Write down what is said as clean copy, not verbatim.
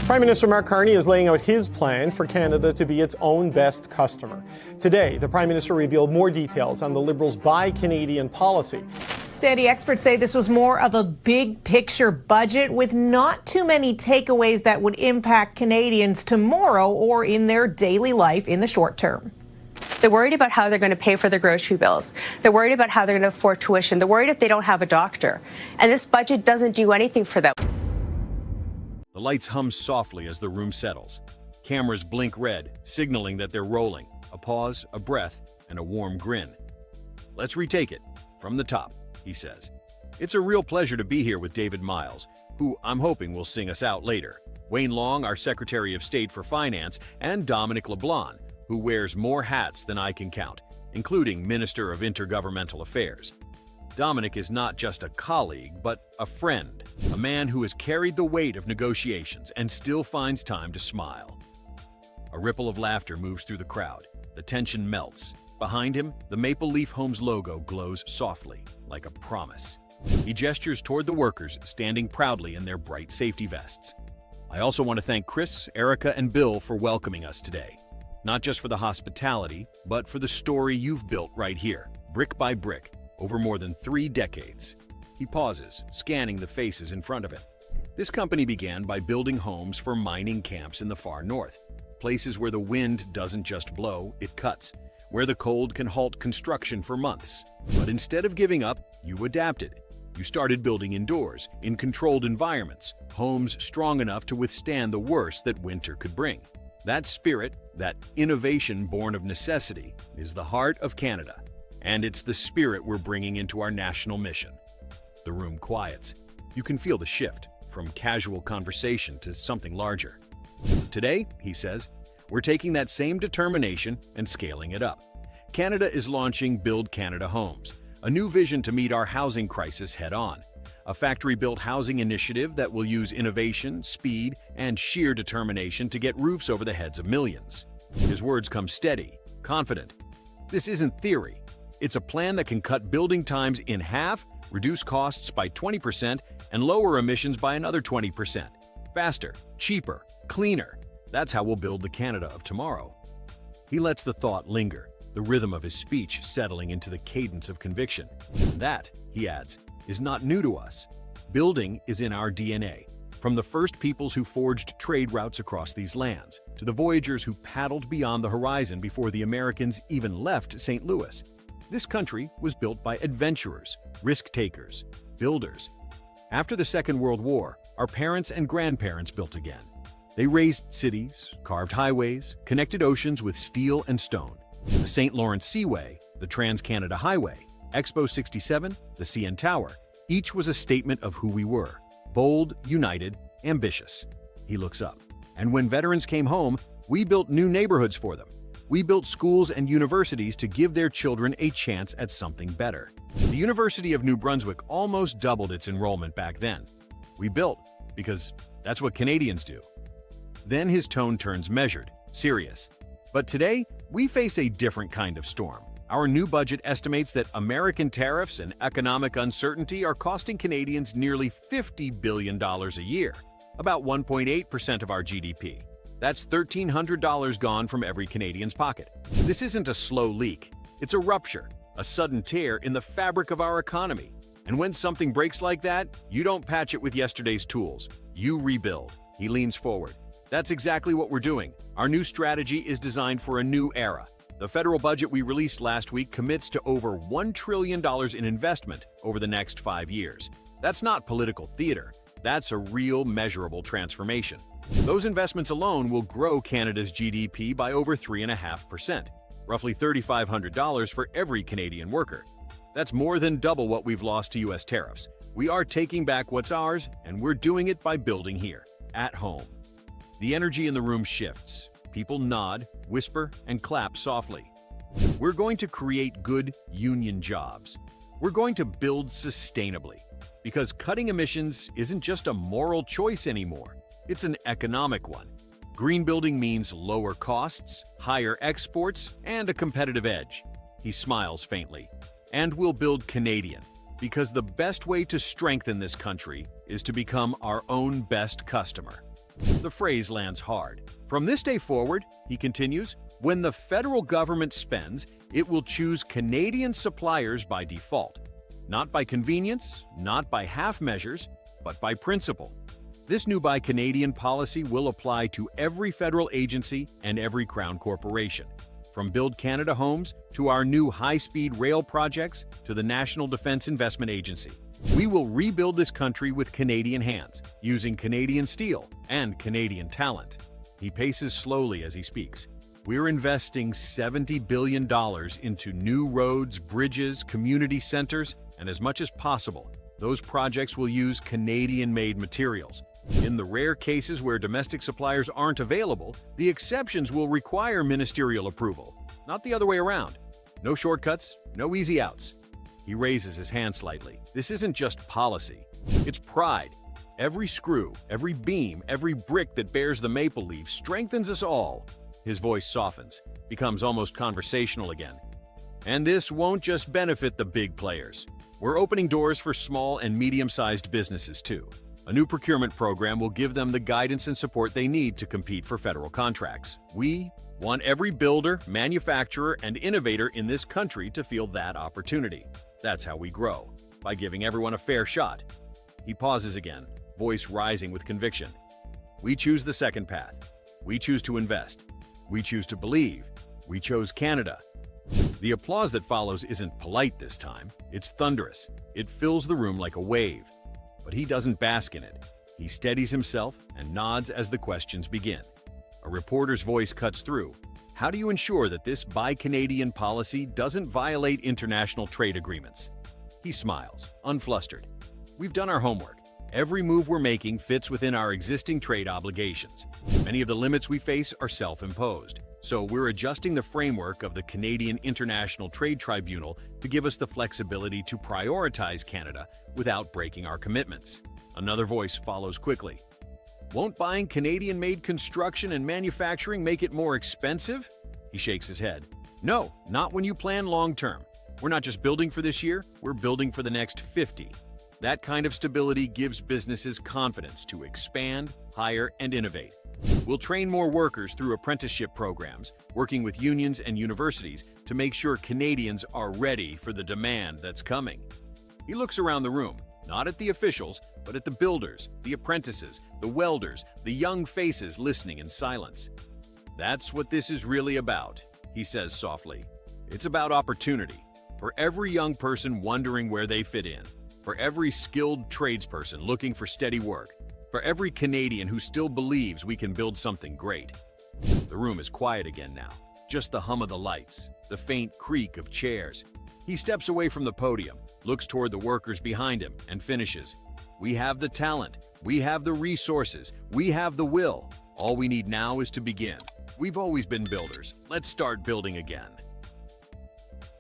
Prime Minister Mark Carney is laying out his plan for Canada to be its own best customer. Today, the Prime Minister revealed more details on the Liberals' Buy Canadian policy. Sandy, experts say this was more of a big picture budget with not too many takeaways that would impact Canadians tomorrow or in their daily life in the short term. They're worried about how they're going to pay for their grocery bills. They're worried about how they're going to afford tuition. They're worried if they don't have a doctor. And this budget doesn't do anything for them. The lights hum softly as the room settles. Cameras blink red, signaling that they're rolling. A pause, a breath, and a warm grin. Let's retake it from the top, he says. It's a real pleasure to be here with David Miles, who I'm hoping will sing us out later, Wayne Long, our Secretary of State for Finance, and Dominic LeBlanc, who wears more hats than I can count, including Minister of Intergovernmental Affairs. Dominic is not just a colleague, but a friend, a man who has carried the weight of negotiations and still finds time to smile. A ripple of laughter moves through the crowd. The tension melts. Behind him, the Maple Leaf Homes logo glows softly, like a promise. He gestures toward the workers standing proudly in their bright safety vests. I also want to thank Chris, Erica, and Bill for welcoming us today. Not just for the hospitality, but for the story you've built right here, brick by brick, over more than 3 decades. He pauses, scanning the faces in front of him. This company began by building homes for mining camps in the far north, places where the wind doesn't just blow, it cuts, where the cold can halt construction for months. But instead of giving up, you adapted. You started building indoors, in controlled environments, homes strong enough to withstand the worst that winter could bring. That spirit, that innovation born of necessity, is the heart of Canada. And it's the spirit we're bringing into our national mission. The room quiets. You can feel the shift, from casual conversation to something larger. Today, he says, we're taking that same determination and scaling it up. Canada is launching Build Canada Homes, a new vision to meet our housing crisis head-on. A factory-built housing initiative that will use innovation, speed, and sheer determination to get roofs over the heads of millions. His words come steady, confident. This isn't theory. It's a plan that can cut building times in half, reduce costs by 20%, and lower emissions by another 20%. Faster, cheaper, cleaner. That's how we'll build the Canada of tomorrow. He lets the thought linger, the rhythm of his speech settling into the cadence of conviction. That, he adds, is not new to us. Building is in our DNA. From the first peoples who forged trade routes across these lands, to the voyagers who paddled beyond the horizon before the Americans even left St. Louis. This country was built by adventurers, risk-takers, builders. After the Second World War, our parents and grandparents built again. They raised cities, carved highways, connected oceans with steel and stone. The St. Lawrence Seaway, the Trans-Canada Highway, Expo 67, the CN Tower, each was a statement of who we were. Bold, united, ambitious. He looks up. And when veterans came home, we built new neighborhoods for them. We built schools and universities to give their children a chance at something better. The University of New Brunswick almost doubled its enrollment back then. We built, because that's what Canadians do. Then his tone turns measured, serious. But today, we face a different kind of storm. Our new budget estimates that American tariffs and economic uncertainty are costing Canadians nearly $50 billion a year, about 1.8% of our GDP. That's $1,300 gone from every Canadian's pocket. This isn't a slow leak. It's a rupture, a sudden tear in the fabric of our economy. And when something breaks like that, you don't patch it with yesterday's tools. You rebuild. He leans forward. That's exactly what we're doing. Our new strategy is designed for a new era. The federal budget we released last week commits to over $1 trillion in investment over the next 5 years. That's not political theater. That's a real, measurable transformation. Those investments alone will grow Canada's GDP by over 3.5%, roughly $3,500 for every Canadian worker. That's more than double what we've lost to U.S. tariffs. We are taking back what's ours, and we're doing it by building here, at home. The energy in the room shifts. People nod, whisper, and clap softly. We're going to create good union jobs. We're going to build sustainably. Because cutting emissions isn't just a moral choice anymore. It's an economic one. Green building means lower costs, higher exports, and a competitive edge. He smiles faintly. And we'll build Canadian, because the best way to strengthen this country is to become our own best customer. The phrase lands hard. From this day forward, he continues, when the federal government spends, it will choose Canadian suppliers by default. Not by convenience, not by half measures, but by principle. This new Buy Canadian policy will apply to every federal agency and every Crown corporation. From Build Canada homes to our new high-speed rail projects to the National Defence Investment Agency. We will rebuild this country with Canadian hands, using Canadian steel and Canadian talent. He paces slowly as he speaks. We're investing $70 billion into new roads, bridges, community centers, and as much as possible, those projects will use Canadian-made materials. In the rare cases where domestic suppliers aren't available, the exceptions will require ministerial approval, not the other way around. No shortcuts, no easy outs. He raises his hand slightly. This isn't just policy, it's pride. Every screw, every beam, every brick that bears the maple leaf strengthens us all. His voice softens, becomes almost conversational again. And this won't just benefit the big players. We're opening doors for small and medium-sized businesses too. A new procurement program will give them the guidance and support they need to compete for federal contracts. We want every builder, manufacturer, and innovator in this country to feel that opportunity. That's how we grow, by giving everyone a fair shot. He pauses again, voice rising with conviction. We choose the second path. We choose to invest. We choose to believe. We chose Canada. The applause that follows isn't polite this time. It's thunderous. It fills the room like a wave. But he doesn't bask in it. He steadies himself and nods as the questions begin. A reporter's voice cuts through. How do you ensure that this Buy Canadian policy doesn't violate international trade agreements? He smiles, unflustered. We've done our homework. Every move we're making fits within our existing trade obligations. Many of the limits we face are self-imposed. So we're adjusting the framework of the Canadian International Trade Tribunal to give us the flexibility to prioritize Canada without breaking our commitments. Another voice follows quickly. Won't buying Canadian-made construction and manufacturing make it more expensive? He shakes his head. No, not when you plan long-term. We're not just building for this year, we're building for the next 50. That kind of stability gives businesses confidence to expand, hire, and innovate. We'll train more workers through apprenticeship programs, working with unions and universities to make sure Canadians are ready for the demand that's coming. He looks around the room, not at the officials, but at the builders, the apprentices, the welders, the young faces listening in silence. That's what this is really about, he says softly. It's about opportunity. For every young person wondering where they fit in, for every skilled tradesperson looking for steady work, for every Canadian who still believes we can build something great. The room is quiet again now, just the hum of the lights, the faint creak of chairs. He steps away from the podium, looks toward the workers behind him, and finishes. We have the talent, we have the resources, we have the will. All we need now is to begin. We've always been builders. Let's start building again.